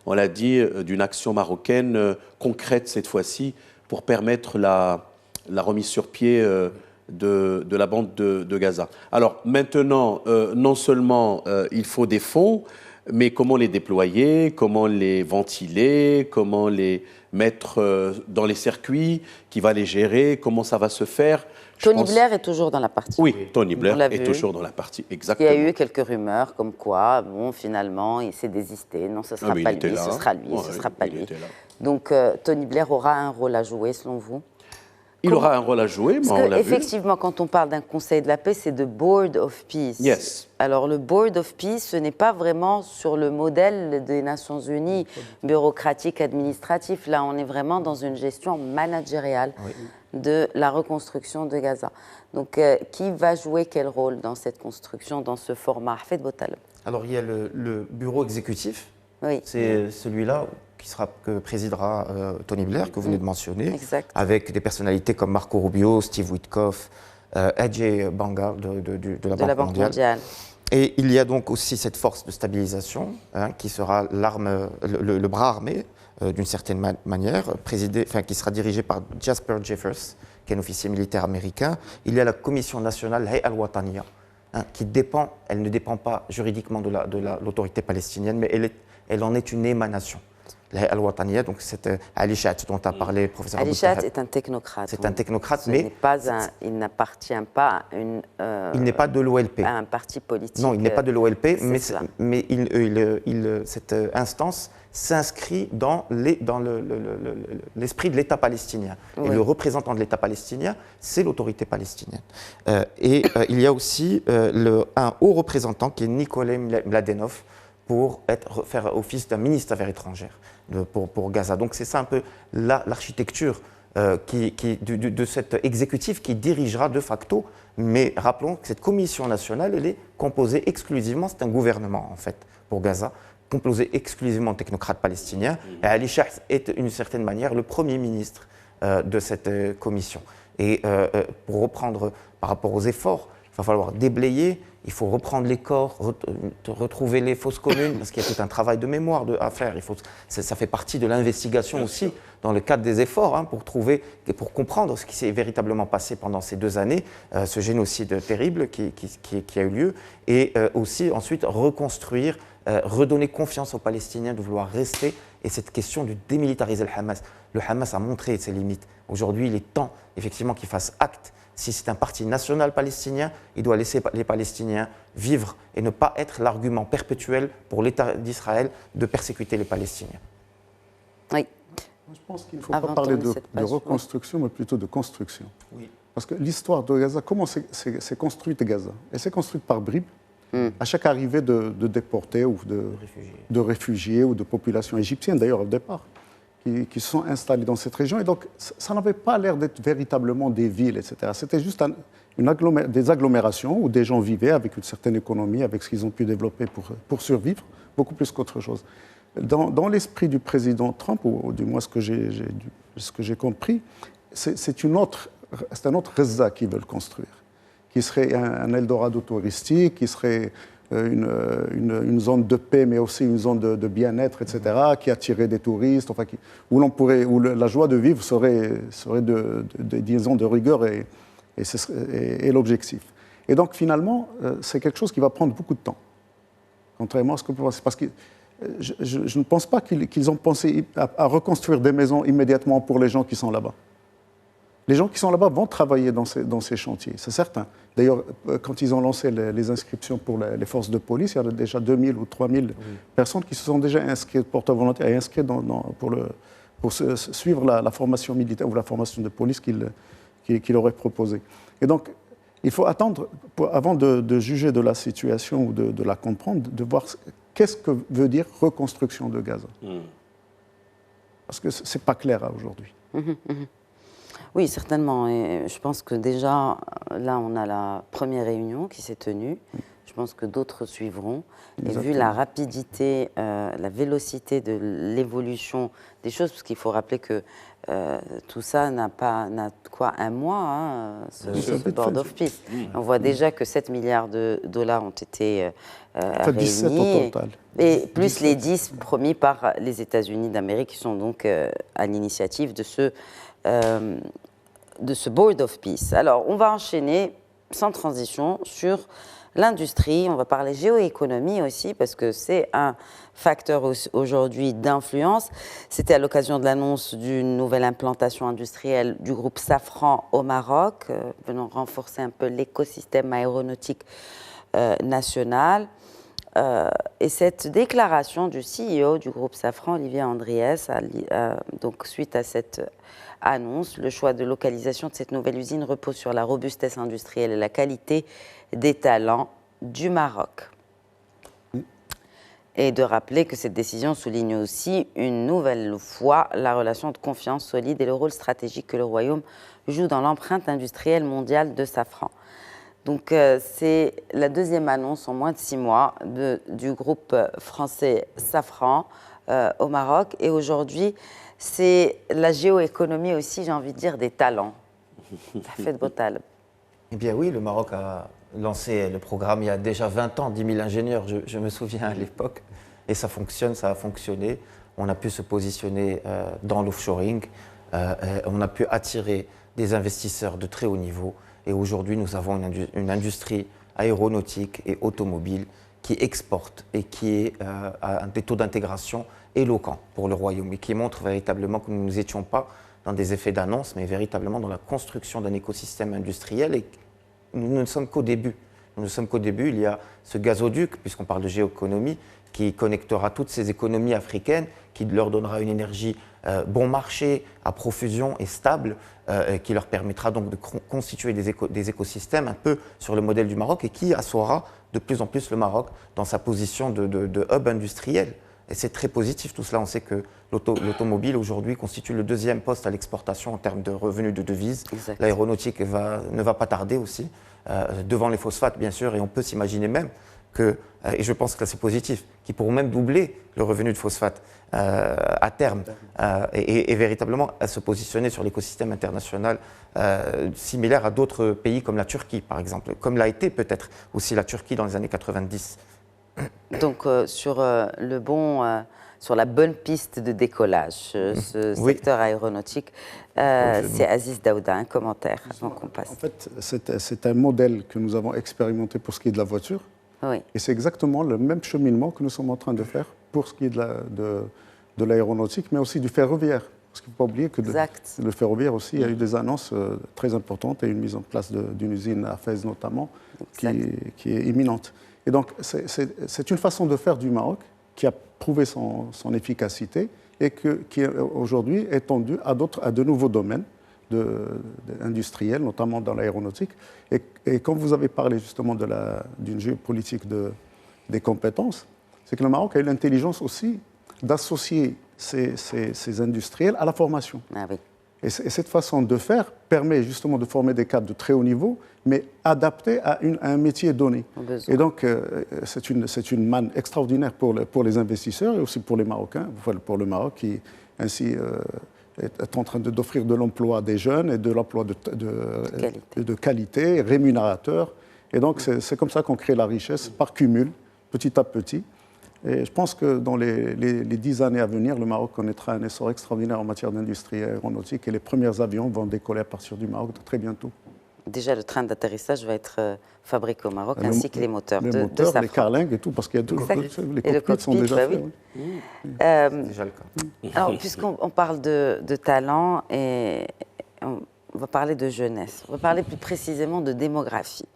B: on l'a dit, d'une action marocaine concrète cette fois-ci pour permettre la remise sur pied de la bande de Gaza. Alors maintenant, non seulement il faut des fonds, mais comment les déployer, comment les ventiler, comment les mettre dans les circuits, qui va les gérer, comment ça va se faire.
A: Tony Blair est toujours dans la partie.
B: Oui, Tony Blair est toujours dans la partie, exactement.
A: Il y a eu quelques rumeurs comme quoi, bon, finalement, il s'est désisté. Non, ce ne sera pas lui, ce sera lui, ce ne sera pas lui. Donc, Tony Blair aura un rôle à jouer, selon vous?
B: Il aura un rôle à jouer, mais on l'a vu.
A: Effectivement, quand on parle d'un Conseil de la paix, c'est de Board of Peace.
B: Yes.
A: Alors, le Board of Peace, ce n'est pas vraiment sur le modèle des Nations Unies, bureaucratique, administratif. Là, on est vraiment dans une gestion managériale de la reconstruction de Gaza. Donc, qui va jouer quel rôle dans cette construction, dans ce format? Hafed Boutaleb.
D: Alors, il y a le bureau exécutif.
A: Oui.
D: C'est celui-là que présidera Tony Blair, que vous venez de mentionner,
A: exact. Avec
D: des personnalités comme Marco Rubio, Steve Witkoff, Ajay Banga de la Banque mondiale. Et il y a donc aussi cette force de stabilisation qui sera le bras armé d'une certaine manière, qui sera dirigé par Jasper Jeffers, qui est un officier militaire américain. Il y a la Commission nationale Hay'a al-Wataniya, elle ne dépend pas juridiquement de l'autorité palestinienne, mais elle en est une émanation. La Al-Wataniya, donc c'est Ali Chat dont a parlé le professeur
A: Ali Chat est un technocrate.
D: C'est un technocrate, mais
A: il n'appartient pas à
D: il n'est pas de l'OLP.
A: À un parti politique.
D: Non, il n'est pas de l'OLP, mais cette instance s'inscrit dans l'esprit de l'État palestinien. Oui. Et le représentant de l'État palestinien, c'est l'autorité palestinienne. Il y a aussi un haut représentant qui est Nikolai Mladenov, pour faire office d'un ministre des Affaires étrangères pour Gaza. Donc c'est ça un peu l'architecture de cet exécutif qui dirigera de facto. Mais rappelons que cette commission nationale, elle est composée exclusivement, c'est un gouvernement en fait pour Gaza, composé exclusivement de technocrates palestiniens. Et Ali Shah est d'une certaine manière le premier ministre de cette commission. Et pour reprendre par rapport aux efforts, il va falloir déblayer. Il faut reprendre les corps, retrouver les fosses communes, parce qu'il y a tout un travail de mémoire à faire. Ça fait partie de l'investigation aussi, dans le cadre des efforts, pour trouver et pour comprendre ce qui s'est véritablement passé pendant ces 2 années, ce génocide terrible qui a eu lieu, et aussi ensuite reconstruire, redonner confiance aux Palestiniens de vouloir rester, et cette question de démilitariser le Hamas. Le Hamas a montré ses limites. Aujourd'hui, il est temps, effectivement, qu'il fasse acte. Si c'est un parti national palestinien, il doit laisser les Palestiniens vivre et ne pas être l'argument perpétuel pour l'État d'Israël de persécuter les Palestiniens.
A: Oui.
C: Je pense qu'il ne faut pas parler de reconstruction, mais plutôt de construction. Oui. Parce que l'histoire de Gaza, comment c'est construite Gaza? Elle s'est construite par bribes, à chaque arrivée de déportés ou de réfugiés ou de populations égyptiennes, d'ailleurs, au départ, qui se sont installés dans cette région. Et donc, ça n'avait pas l'air d'être véritablement des villes, etc. C'était juste des agglomérations où des gens vivaient avec une certaine économie, avec ce qu'ils ont pu développer pour survivre, beaucoup plus qu'autre chose. Dans l'esprit du président Trump, ou du moins ce que j'ai compris, c'est un autre Gaza qu'ils veulent construire, qui serait un Eldorado touristique, qui serait une zone de paix, mais aussi une zone de bien-être, etc., qui attirait des touristes, enfin, où la joie de vivre serait disons, de rigueur et l'objectif. Et donc, finalement, c'est quelque chose qui va prendre beaucoup de temps, contrairement à ce que vous pensez. Parce que je ne pense pas qu'ils ont pensé à reconstruire des maisons immédiatement pour les gens qui sont là-bas. Les gens qui sont là-bas vont travailler dans ces chantiers, c'est certain. D'ailleurs, quand ils ont lancé les inscriptions pour les forces de police, il y a déjà 2000 ou 3000 personnes qui se sont déjà inscrites, porte-volontaires, et inscrites pour suivre la formation militaire ou la formation de police qu'il aurait proposée. Et donc, il faut attendre, avant de juger de la situation ou de la comprendre, de voir qu'est-ce que veut dire reconstruction de Gaza. Parce que ce n'est pas clair aujourd'hui.
A: Oui, certainement. Et je pense que déjà, là, on a la première réunion qui s'est tenue. Je pense que d'autres suivront.
C: Exactement.
A: Et vu la rapidité, la vélocité de l'évolution des choses, parce qu'il faut rappeler que tout ça n'a quoi, un mois, hein, ce Board of Peace. On voit déjà que 7 milliards de dollars ont été réunis.
C: 17 au total.
A: Et plus 17. Les 10 promis par les États-Unis d'Amérique, qui sont donc à l'initiative de ce Board of Peace. Alors, on va enchaîner sans transition sur l'industrie. On va parler géoéconomie aussi, parce que c'est un facteur aujourd'hui d'influence. C'était à l'occasion de l'annonce d'une nouvelle implantation industrielle du groupe Safran au Maroc, venant renforcer un peu l'écosystème aéronautique national. Et cette déclaration du CEO du groupe Safran, Olivier Andriès, donc suite à cette annonce, le choix de localisation de cette nouvelle usine repose sur la robustesse industrielle et la qualité des talents du Maroc. Et de rappeler que cette décision souligne aussi une nouvelle fois la relation de confiance solide et le rôle stratégique que le Royaume joue dans l'empreinte industrielle mondiale de Safran. Donc c'est la deuxième annonce en moins de 6 mois du groupe français Safran au Maroc. Et aujourd'hui, c'est la géoéconomie aussi, j'ai envie de dire, des talents. Ça fait de beaux talents.
D: Eh bien oui, le Maroc a lancé le programme il y a déjà 20 ans, 10 000 ingénieurs, je me souviens à l'époque. Et ça fonctionne, ça a fonctionné. On a pu se positionner dans l'offshoring. On a pu attirer des investisseurs de très haut niveau. Et aujourd'hui, nous avons une industrie aéronautique et automobile qui exporte et qui a des taux d'intégration éloquents pour le Royaume et qui montre véritablement que nous ne étions pas dans des effets d'annonce, mais véritablement dans la construction d'un écosystème industriel. Et nous ne sommes qu'au début. Nous ne sommes qu'au début. Il y a ce gazoduc, puisqu'on parle de géoéconomie, qui connectera toutes ces économies africaines, qui leur donnera une énergie bon marché, à profusion et stable, qui leur permettra donc de constituer des écosystèmes un peu sur le modèle du Maroc et qui assoira de plus en plus le Maroc dans sa position de hub industriel. Et c'est très positif tout cela. On sait que l'automobile aujourd'hui constitue le deuxième poste à l'exportation en termes de revenus de devises. L'aéronautique ne va pas tarder aussi, devant les phosphates bien sûr, et on peut s'imaginer même que, et je pense que c'est positif, qu'ils pourront même doubler le revenu de phosphate à terme et véritablement à se positionner sur l'écosystème international similaire à d'autres pays comme la Turquie par exemple, comme l'a été peut-être aussi la Turquie dans les années 90.
A: Donc sur la bonne piste de décollage, ce secteur aéronautique, c'est Aziz Daouda, un commentaire. Donc on passe.
C: En fait, c'est un modèle que nous avons expérimenté pour ce qui est de la voiture.
A: Oui.
C: Et c'est exactement le même cheminement que nous sommes en train de faire pour ce qui est de l'aéronautique, mais aussi du ferroviaire. Parce qu'il ne faut pas oublier que le ferroviaire aussi, il y a eu des annonces très importantes et une mise en place d'une usine à Fès notamment, qui est imminente. Et donc, c'est une façon de faire du Maroc qui a prouvé son efficacité et qui est aujourd'hui étendue à de nouveaux domaines industriels, notamment dans l'aéronautique. Et quand vous avez parlé justement d'une géopolitique des compétences, c'est que le Maroc a eu l'intelligence aussi d'associer ces industriels à la formation.
A: Ah oui.
C: Et cette façon de faire permet justement de former des cadres de très haut niveau, mais adaptés à un métier donné. Et donc, c'est une manne extraordinaire pour les investisseurs et aussi pour les Marocains, pour le Maroc qui ainsi est en train d'offrir de l'emploi à des jeunes et de l'emploi de qualité, rémunérateur. Et donc, c'est comme ça qu'on crée la richesse par cumul, petit à petit. Et je pense que dans les 10 années à venir, le Maroc connaîtra un essor extraordinaire en matière d'industrie aéronautique et les premiers avions vont décoller à partir du Maroc très bientôt.
A: Déjà, le train d'atterisage va être fabriqué au Maroc, ainsi que les moteurs de
C: Safran. Les carlingues et tout, parce qu'il y a les cockpits sont déjà faits.
A: Oui.
D: C'est déjà le cas.
A: Alors, puisqu'on parle de talent, et on va parler de jeunesse, on va parler plus précisément de démographie.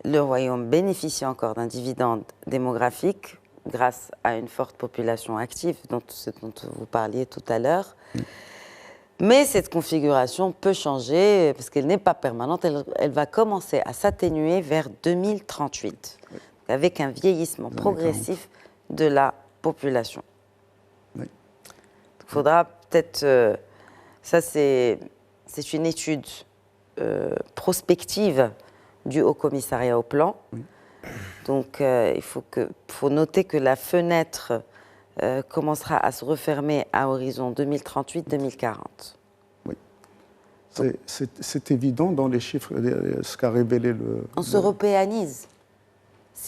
A: Le Royaume bénéficie encore d'un dividende démographique grâce à une forte population active, ce dont vous parliez tout à l'heure. Mais cette configuration peut changer parce qu'elle n'est pas permanente. Elle va commencer à s'atténuer vers 2038, avec un vieillissement progressif de la population. Il faudra peut-être... ça, c'est une étude prospective du Haut Commissariat au Plan. Donc, il faut noter que la fenêtre commencera à se refermer à horizon 2038-2040.
C: Oui. C'est évident dans les chiffres, ce qu'a révélé le...
A: On s'européanise.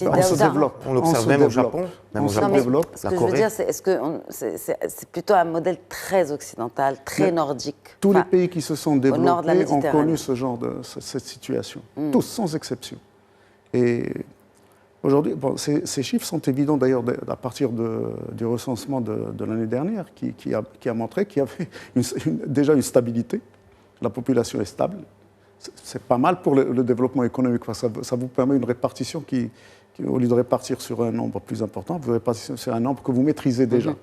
C: On se développe.
D: On l'observe même au Japon.
C: On se développe.
A: Ce que je veux dire, c'est plutôt un modèle très occidental, très nordique.
C: Tous les pays qui se sont développés ont connu cette situation. Tous, sans exception. Et aujourd'hui, ces chiffres sont évidents d'ailleurs à partir du recensement de l'année dernière qui a montré qu'il y avait déjà une stabilité. La population est stable. C'est pas mal pour le développement économique parce que ça vous permet une répartition qui, au lieu de répartir sur un nombre plus important, vous répartissez sur un nombre que vous maîtrisez déjà.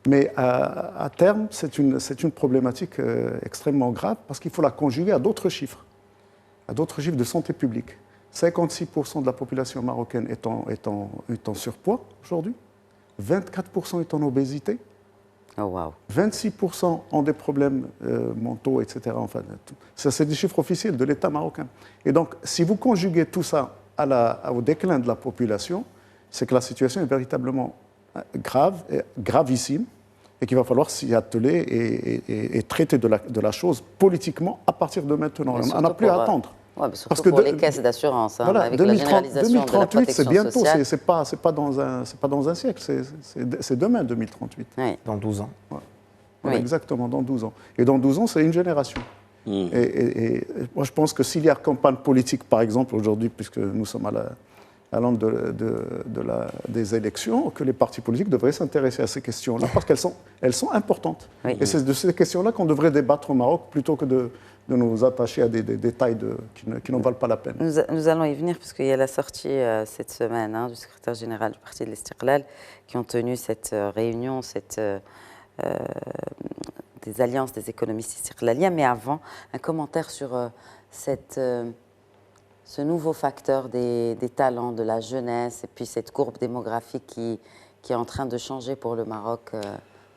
C: Mais à terme, c'est une problématique extrêmement grave parce qu'il faut la conjuguer à d'autres chiffres de santé publique. 56% de la population marocaine est en surpoids aujourd'hui, 24% est en obésité, 26% ont des problèmes mentaux, etc. Enfin, ça, c'est des chiffres officiels de l'État marocain. Et donc, si vous conjuguez tout ça au déclin de la population, c'est que la situation est véritablement grave, gravissime, et qu'il va falloir s'y atteler et traiter de la chose politiquement à partir de maintenant. On n'a plus à attendre.
A: Ouais, surtout pour les caisses d'assurance,
C: voilà,
A: avec la généralisation
C: 2038,
A: de la protection
C: c'est bientôt,
A: sociale.
C: c'est pas dans un siècle, c'est demain 2038.
A: Oui.
D: Dans 12 ans.
C: Ouais. Voilà, exactement, dans 12 ans. Et dans 12 ans, c'est une génération. Et moi, je pense que s'il y a campagne politique, par exemple, aujourd'hui, puisque nous sommes à l'an des élections, que les partis politiques devraient s'intéresser à ces questions-là, parce qu'elles sont importantes. Et c'est de ces questions-là qu'on devrait débattre au Maroc, plutôt que de nous attacher à des détails qui n'en valent pas la peine.
A: Nous allons y venir, parce qu'il y a la sortie cette semaine du secrétaire général du Parti de l'Istiqlal, qui ont tenu cette réunion, des alliances des économistes istiqlaliens. Mais avant, un commentaire sur ce nouveau facteur des talents, de la jeunesse, et puis cette courbe démographique qui est en train de changer pour le Maroc.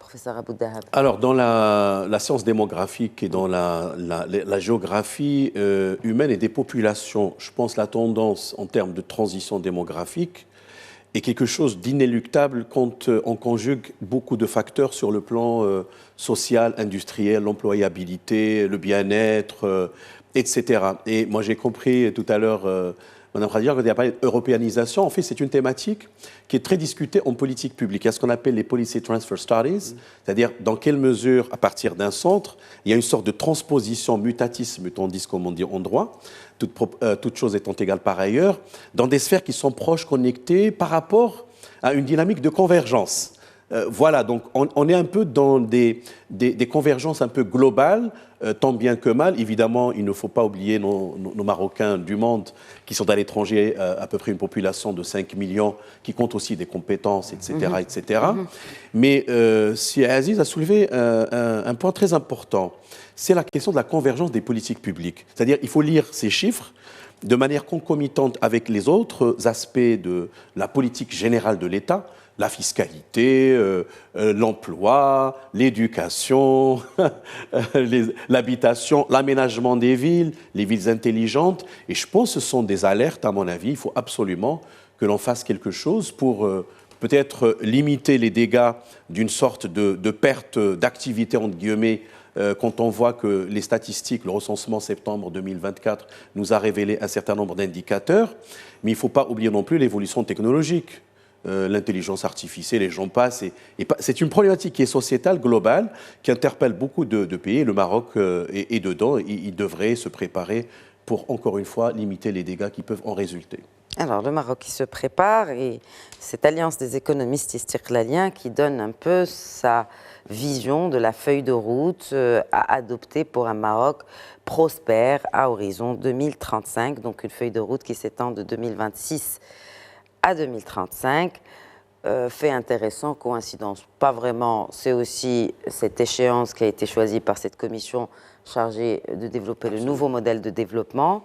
A: Professeur Abou Dahab.
B: Alors, dans la science démographique et dans la géographie humaine et des populations, je pense que la tendance en termes de transition démographique est quelque chose d'inéluctable quand on conjugue beaucoup de facteurs sur le plan social, industriel, l'employabilité, le bien-être, etc. Et moi, j'ai compris tout à l'heure... Mme Khadija, quand il y a parlé d'européanisation, en fait, c'est une thématique qui est très discutée en politique publique. Il y a ce qu'on appelle les Policy Transfer Studies, c'est-à-dire dans quelle mesure, à partir d'un centre, il y a une sorte de transposition, mutatisme, tandis comme on dit en droit, toute chose étant égale par ailleurs, dans des sphères qui sont proches, connectées, par rapport à une dynamique de convergence. Voilà, donc on est un peu dans des convergences un peu globales, tant bien que mal. Évidemment, il ne faut pas oublier nos Marocains du monde qui sont à l'étranger, à peu près une population de 5 millions, qui comptent aussi des compétences, etc. etc. Mais si Aziz a soulevé un point très important, c'est la question de la convergence des politiques publiques. C'est-à-dire qu'il faut lire ces chiffres de manière concomitante avec les autres aspects de la politique générale de l'État, la fiscalité, l'emploi, l'éducation, l'habitation, l'aménagement des villes, les villes intelligentes. Et je pense que ce sont des alertes, à mon avis. Il faut absolument que l'on fasse quelque chose pour peut-être limiter les dégâts d'une sorte de perte d'activité, entre guillemets, quand on voit que les statistiques, le recensement septembre 2024 nous a révélé un certain nombre d'indicateurs. Mais il ne faut pas oublier non plus l'évolution technologique. L'intelligence artificielle, et j'en passe. C'est une problématique qui est sociétale, globale, qui interpelle beaucoup de pays. Le Maroc est dedans. Il devrait se préparer pour, encore une fois, limiter les dégâts qui peuvent en résulter.
A: Alors, le Maroc qui se prépare, et cette alliance des économistes istiqlaliens qui donne un peu sa vision de la feuille de route à adopter pour un Maroc prospère à horizon 2035, donc une feuille de route qui s'étend de 2026 à 2035. fait intéressant, coïncidence. Pas vraiment. C'est aussi cette échéance qui a été choisie par cette commission chargée de développer le nouveau modèle de développement.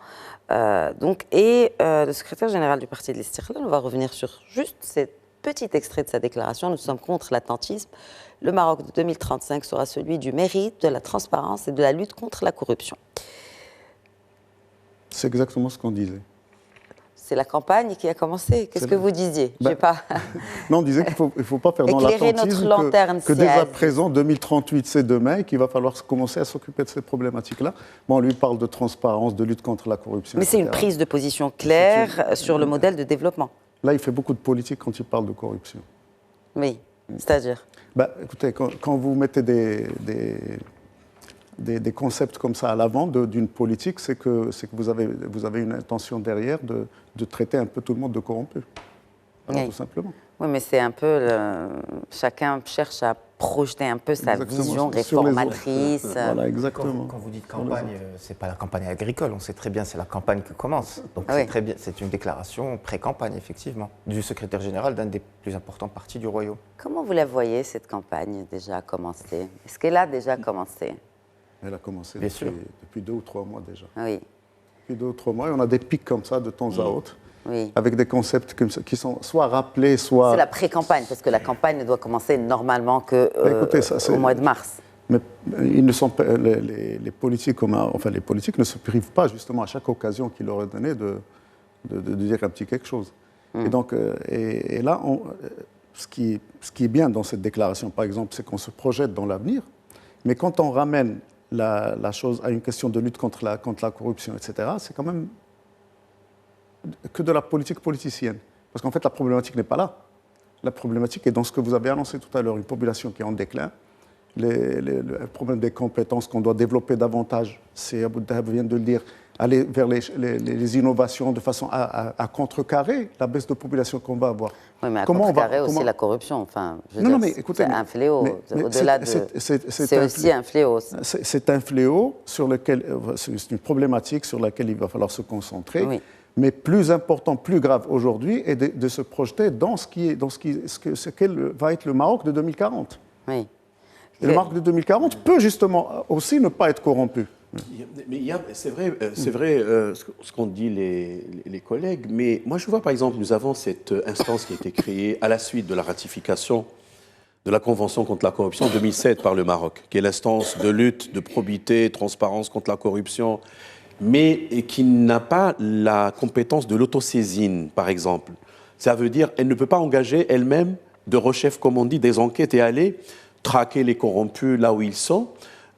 A: Le secrétaire général du parti de l'Istiqlal, on va revenir sur juste ce petit extrait de sa déclaration. Nous sommes contre l'attentisme. Le Maroc de 2035 sera celui du mérite, de la transparence et de la lutte contre la corruption.
C: C'est exactement ce qu'on disait.
A: C'est la campagne qui a commencé. Qu'est-ce que vous disiez?
C: Non, on disait qu'il ne faut pas faire dans l'attentisme que dès à présent, 2038, c'est demain, et qu'il va falloir commencer à s'occuper de ces problématiques-là. Bon, on lui parle de transparence, de lutte contre la corruption.
A: Mais c'est une prise de position claire sur le modèle de développement.
C: Là, il fait beaucoup de politique quand il parle de corruption.
A: Oui, c'est-à-dire
C: écoutez, quand vous mettez des concepts comme ça à l'avant d'une politique, c'est que vous avez une intention derrière de traiter un peu tout le monde de corrompu. Alors, tout simplement.
A: Oui, mais c'est un peu... chacun cherche à projeter un peu sa vision réformatrice.
C: Voilà, exactement.
D: Quand vous dites campagne, ce n'est pas la campagne agricole, on sait très bien c'est la campagne qui commence. Donc c'est une déclaration pré-campagne, effectivement, du secrétaire général d'un des plus importants partis du Royaume.
A: Comment vous la voyez, cette campagne déjà commencée? Est-ce qu'elle a déjà commencé?
C: Elle a commencé depuis 2 ou 3 mois déjà.
A: Oui.
C: Depuis 2 ou 3 mois, et on a des pics comme ça de temps à autre.
A: Oui.
C: Avec des concepts qui sont soit rappelés, soit...
A: C'est la pré-campagne, parce que la campagne ne doit commencer normalement qu'au mois de mars.
C: Mais ils ne sont pas, les politiques, les politiques ne se privent pas justement à chaque occasion qu'il leur est donnée de dire un petit quelque chose. Et donc, et là, ce qui est bien dans cette déclaration, par exemple, c'est qu'on se projette dans l'avenir, mais quand on ramène la chose à une question de lutte contre la corruption, etc., c'est quand même que de la politique politicienne. Parce qu'en fait, la problématique n'est pas là. La problématique est dans ce que vous avez annoncé tout à l'heure, une population qui est en déclin, le problème des compétences qu'on doit développer davantage, c'est, Abou Dahab vient de le dire, aller vers les innovations de façon à contrecarrer la baisse de population qu'on va avoir.
A: Oui, mais à contrecarrer aussi la corruption. Enfin,
C: mais écoutez,
A: c'est un fléau. Au-delà de... C'est aussi un fléau.
C: C'est un fléau sur lequel... C'est une problématique sur laquelle il va falloir se concentrer. Oui. Mais plus important, plus grave aujourd'hui, est de se projeter dans ce qu'est va être le Maroc de 2040.
A: Oui.
C: Et le Maroc de 2040 peut justement aussi ne pas être corrompu.
B: Mais c'est vrai ce qu'ont dit les collègues, mais moi je vois par exemple, nous avons cette instance qui a été créée à la suite de la ratification de la Convention contre la corruption en 2007 par le Maroc, qui est l'instance de lutte, de probité, transparence contre la corruption, mais qui n'a pas la compétence de l'autosaisine, par exemple. Ça veut dire qu'elle ne peut pas engager elle-même de recherche, comme on dit, des enquêtes et aller traquer les corrompus là où ils sont.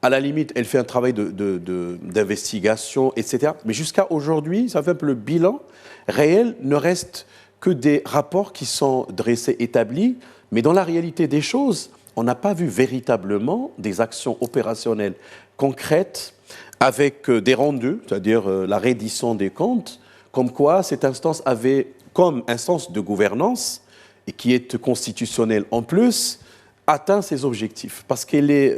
B: À la limite, elle fait un travail d'investigation, etc. Mais jusqu'à aujourd'hui, ça fait un peu le bilan réel, ne reste que des rapports qui sont dressés, établis, mais dans la réalité des choses, on n'a pas vu véritablement des actions opérationnelles concrètes avec des rendus, c'est-à-dire la reddition des comptes, comme quoi cette instance avait, comme instance de gouvernance, et qui est constitutionnelle en plus, atteint ses objectifs, parce qu'elle est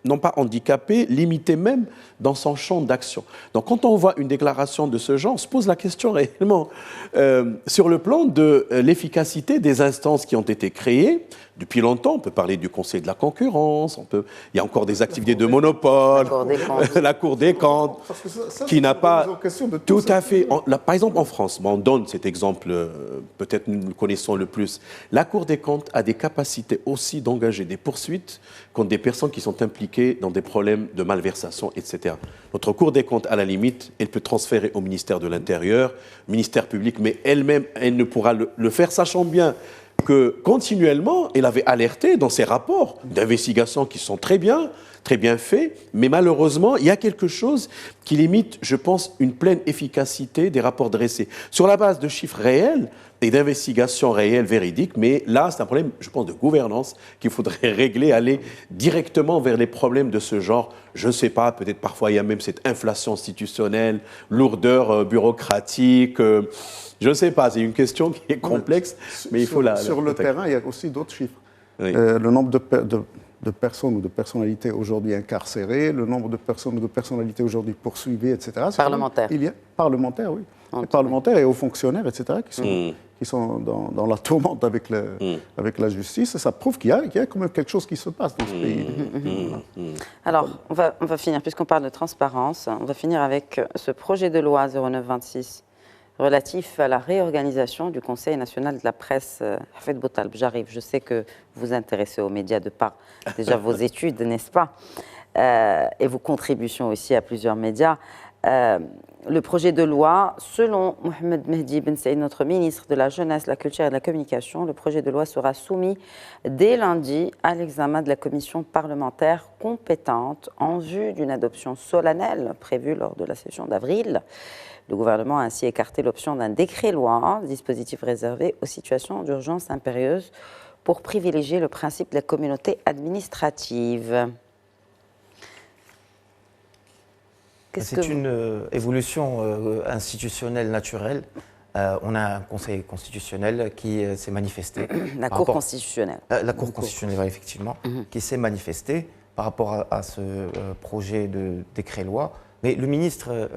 B: non pas handicapée, limitée même dans son champ d'action. Donc quand on voit une déclaration de ce genre, on se pose la question réellement sur le plan de l'efficacité des instances qui ont été créées. Depuis longtemps, on peut parler du Conseil de la concurrence, il y a encore des activités de monopole, la Cour des comptes, qui n'a pas tout à fait... Par exemple, en France, on donne cet exemple, peut-être nous le connaissons le plus, la Cour des comptes a des capacités aussi d'engager des poursuites contre des personnes qui sont impliquées dans des problèmes de malversation, etc. Notre Cour des comptes, à la limite, elle peut transférer au ministère de l'Intérieur, ministère public, mais elle-même, elle ne pourra le faire, sachant bien que continuellement, elle avait alerté dans ses rapports d'investigation qui sont très bien faits, mais malheureusement, il y a quelque chose qui limite, je pense, une pleine efficacité des rapports dressés sur la base de chiffres réels et d'investigations réelles, véridiques, mais là, c'est un problème, je pense, de gouvernance qu'il faudrait régler, aller directement vers les problèmes de ce genre. Je ne sais pas, peut-être parfois il y a même cette inflation institutionnelle, lourdeur bureaucratique... je ne sais pas, c'est une question qui est complexe, mais il faut la...
C: Sur le terrain, il y a aussi d'autres chiffres. Oui. Le nombre de personnes ou de personnalités aujourd'hui incarcérées, le nombre de personnes ou de personnalités aujourd'hui poursuivies, etc.
A: Parlementaires.
C: Parlementaires, oui. les parlementaires et aux fonctionnaires, etc., qui sont dans la tourmente avec la justice. Et ça prouve qu'il y a quand même quelque chose qui se passe dans ce pays.
A: Alors, on va finir, puisqu'on parle de transparence, on va finir avec ce projet de loi 0926 relatif à la réorganisation du Conseil national de la presse. Hafed Boutaleb, j'arrive. Je sais que vous vous intéressez aux médias de par déjà vos études, n'est-ce pas, et vos contributions aussi à plusieurs médias. Le projet de loi, selon Mohamed Mehdi Ben Saïd, notre ministre de la Jeunesse, de la Culture et de la Communication, le projet de loi sera soumis dès lundi à l'examen de la commission parlementaire compétente en vue d'une adoption solennelle prévue lors de la session d'avril. Le gouvernement a ainsi écarté l'option d'un décret-loi, dispositif réservé aux situations d'urgence impérieuse, pour privilégier le principe de la communauté administrative.
D: C'est une évolution institutionnelle naturelle. On a un Conseil constitutionnel qui s'est manifesté.
A: La Cour constitutionnelle.
D: La Cour constitutionnelle, effectivement, qui s'est manifestée par rapport à ce projet de décret-loi. Mais le ministre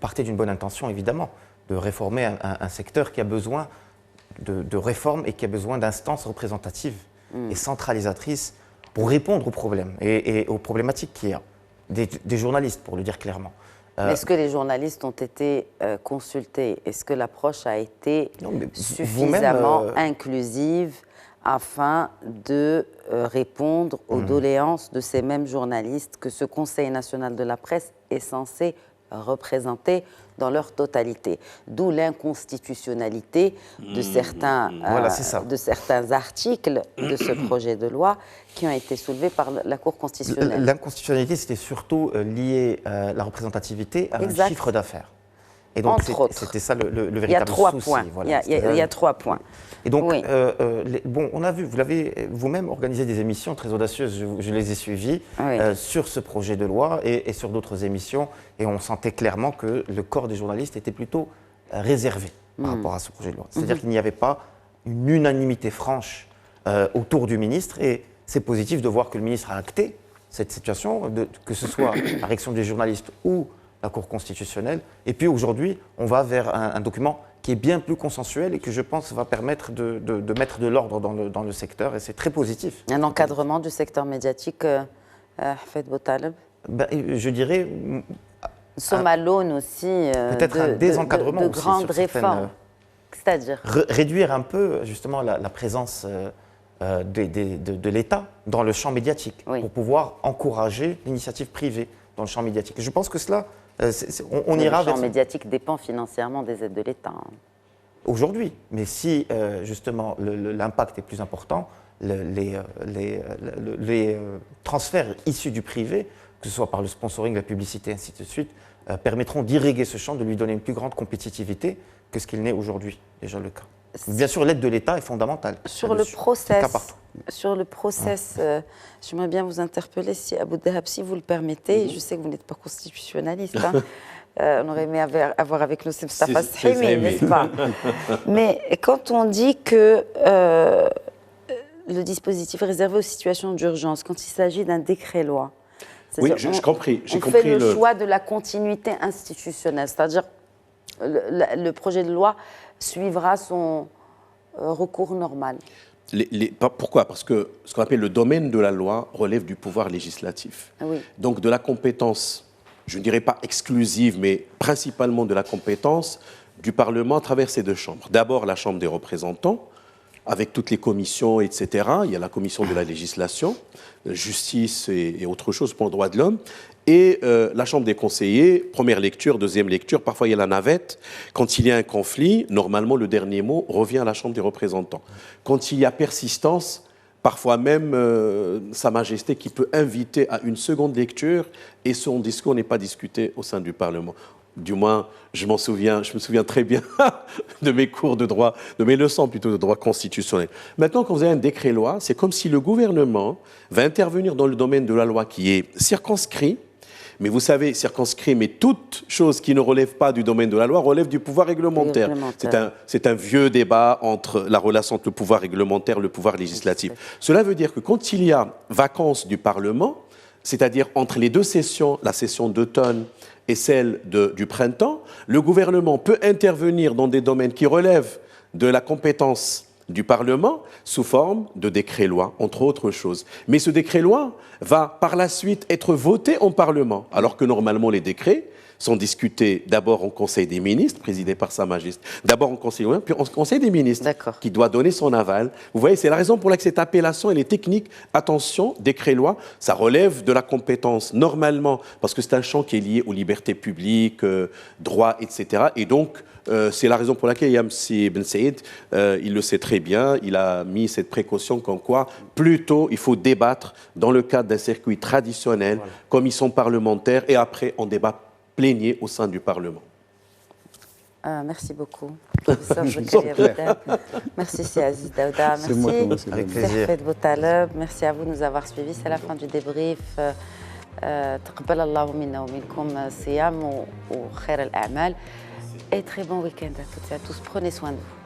D: partait d'une bonne intention, évidemment, de réformer un secteur qui a besoin de réformes et qui a besoin d'instances représentatives et centralisatrices pour répondre aux problèmes et aux problématiques qu'il y a. Des journalistes, pour le dire clairement.
A: Est-ce que les journalistes ont été consultés? Est-ce que l'approche a été suffisamment inclusive afin de répondre aux doléances de ces mêmes journalistes que ce Conseil national de la presse est censé représenter dans leur totalité? D'où l'inconstitutionnalité de certains articles de ce projet de loi qui ont été soulevés par la Cour constitutionnelle.
D: L'inconstitutionnalité, c'était surtout lié à la représentativité à un chiffre d'affaires. Et donc, c'était ça le véritable souci.
A: Il y a 3 points.
D: Et donc, on a vu, vous l'avez vous-même organisé des émissions très audacieuses, je les ai suivies, sur ce projet de loi et sur d'autres émissions, et on sentait clairement que le corps des journalistes était plutôt réservé par rapport à ce projet de loi. C'est-à-dire qu'il n'y avait pas une unanimité franche autour du ministre, et c'est positif de voir que le ministre a acté cette situation, que ce soit la réaction des journalistes ou la Cour constitutionnelle. Et puis aujourd'hui, on va vers un document qui est bien plus consensuel et que je pense va permettre de mettre de l'ordre dans le secteur, et c'est très positif.
A: Un encadrement du secteur médiatique, Hafed Boutaleb?
D: Je dirais...
A: Sommes à l'aune aussi
D: peut-être un désencadrement
A: de
D: aussi
A: grandes réformes. C'est-à-dire
D: réduire un peu justement la présence de l'État dans le champ médiatique, pour pouvoir encourager l'initiative privée dans le champ médiatique. Je pense que cela... on ira
A: le champ médiatique dépend financièrement des aides de l'État.
D: Aujourd'hui, mais si justement l'impact est plus important, les transferts issus du privé, que ce soit par le sponsoring, la publicité, ainsi de suite, permettront d'irriguer ce champ, de lui donner une plus grande compétitivité que ce qu'il n'est aujourd'hui, déjà le cas. Bien sûr, l'aide de l'État est fondamentale.
A: Sur le process, j'aimerais bien vous interpeller, si Abou Dahab, si vous le permettez. Je sais que vous n'êtes pas constitutionnaliste. On aurait aimé avoir avec nous Mustafa Sahimi, n'est-ce pas? Mais quand on dit que le dispositif est réservé aux situations d'urgence, quand il s'agit d'un décret-loi,
B: oui, j'ai compris.
A: On fait le choix de la continuité institutionnelle, c'est-à-dire le projet de loi suivra son recours normal.
B: Pourquoi? Parce que ce qu'on appelle le domaine de la loi relève du pouvoir législatif.
A: Oui.
B: Donc de la compétence, je ne dirais pas exclusive, mais principalement de la compétence du Parlement à travers ces 2 chambres. D'abord la Chambre des représentants, avec toutes les commissions, etc. Il y a la commission de la législation, justice et autre chose pour les droits de l'homme. Et la Chambre des conseillers, première lecture, deuxième lecture, parfois il y a la navette. Quand il y a un conflit, normalement le dernier mot revient à la Chambre des représentants. Quand il y a persistance, parfois même Sa Majesté qui peut inviter à une seconde lecture et son discours n'est pas discuté au sein du Parlement. Du moins, je me souviens très bien de mes cours de droit, de mes leçons plutôt de droit constitutionnel. Maintenant, quand vous avez un décret-loi, c'est comme si le gouvernement va intervenir dans le domaine de la loi qui est circonscrit. Mais vous savez, circonscrit, mais toute chose qui ne relève pas du domaine de la loi relève du pouvoir réglementaire. C'est un vieux débat entre la relation entre le pouvoir réglementaire et le pouvoir législatif. Cela veut dire que quand il y a vacance du Parlement, c'est-à-dire entre les deux sessions, la session d'automne et celle du printemps, le gouvernement peut intervenir dans des domaines qui relèvent de la compétence du Parlement sous forme de décret-loi, entre autres choses. Mais ce décret-loi va par la suite être voté en Parlement, alors que normalement les décrets sont discutés d'abord en Conseil des ministres, présidé par Sa Majesté, d'abord en Conseil, puis en Conseil des ministres, qui doit donner son aval. Vous voyez, c'est la raison pour laquelle cette appellation, elle est technique. Attention, décret-loi, ça relève de la compétence normalement, parce que c'est un champ qui est lié aux libertés publiques, droits, etc. Et donc, c'est la raison pour laquelle Yamsi Ben Saïd, il le sait très bien, il a mis cette précaution comme quoi, plutôt, il faut débattre dans le cadre d'un circuit traditionnel, commission parlementaire, et après, on débat plénier au sein du Parlement.
A: Merci beaucoup, professeur Zakaria Boudab. Merci, c'est Aziz Daouda. Merci.
D: Avec plaisir.
A: Merci à vous de nous avoir suivis. C'est la fin du débrief. تقبل الله منا ومنكم صيام وخير الأعمال. Et très bon week-end à toutes et à tous. Prenez soin de vous.